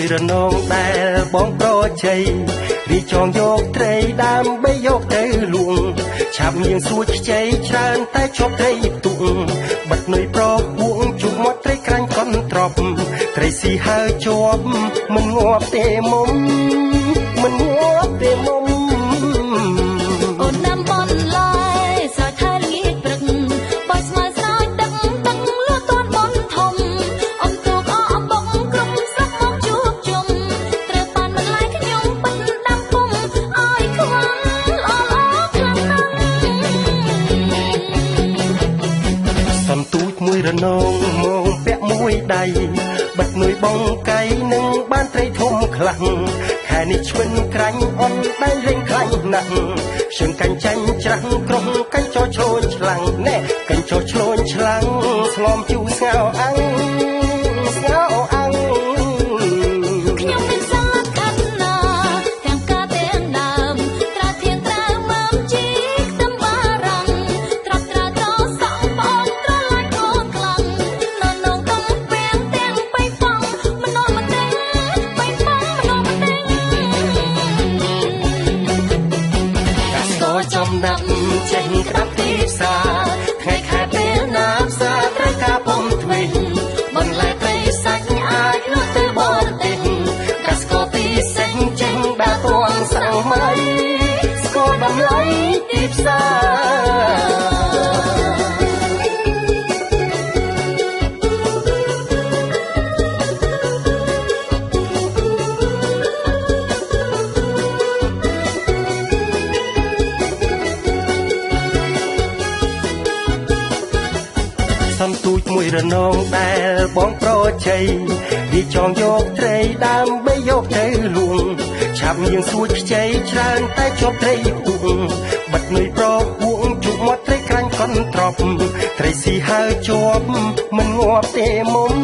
មួយរនងដែលបងប្រជ័យរីចងយកត្រីដើម្បីយកទៅលួងឆាប់ញៀងសួចខ្ចីច្រើនតែជាប់ត្រីទុកបាត់នុយប្រពួងជុំមាត់ត្រីក្រាញ់កន់ត្រប់ត្រីស៊ីហើយជាប់មិនងាប់ទេមុំមិនងាប់ទេមុំអូនដាំបនឡាយស្រោចថែល្ងាចព្រឹកបើស្មៅស្រោចទឹកទឹកលួទាន់បនធំអមទូកអអំបងក្រុមស្រុកមកជួបជុំត្រូវបានបន្លាយខ្ញុំបិទដាំពុំឲ្យខ្វាន់ល្អខ្លាំងណាស់សំទូចមួយរនងមកពាក់មួយដៃបិទនុយបងកៃនឹងបានត្រីធំខ្លាំងខែនេះឆ្វិនក្រាញ់អន់ដៃលេងខ្លាញ់ណាស់ជើងកាញ់ចាញ់ច្រាំងក្រុមកាញ់ចោឆ្លូនឆ្លាំងណែកាញ់ចោឆ្លូនឆ្លាំងស្ងំជូរស្ងោអាំងស្ងោអាំងខ្ញុំមានសាខាត់ណាទាំងការទាំងដើមត្រាធៀងត្រាមើមជីខ្ទឹមបារាំងត្រាប់ត្រាតសងបងត្រឡាញ់អូនខ្លាំងននងកំពេងទាំងបៃប៉ងម្ដងម្ដេងបៃប៉ងម្ដងម្ដេងកាស្កចំណាប់ចេញក្តាប់ទីផ្សារថ្ងៃខែពេលណាផ្សារត្រូវការពំទ្វេងបន្លែត្រីសាច់អាចលក់ទៅបរទេសកាស្កពីសេះចេញដើរទាន់សាំងម៉ៃស្គាល់តម្លៃទីផ្សារសំទូចមួយរនងដែលបងប្រជ័យរីចងយកត្រីដើម្បីយកទៅលួងឆាប់ញៀងសួចខ្ចីច្រើនតែជាប់ត្រីពុកបាត់នុយប្រពួងជុំមាត់ត្រីក្រាញ់កន់ត្រប់ត្រីស៊ីហើយជាប់មិនងាប់ទេមុំ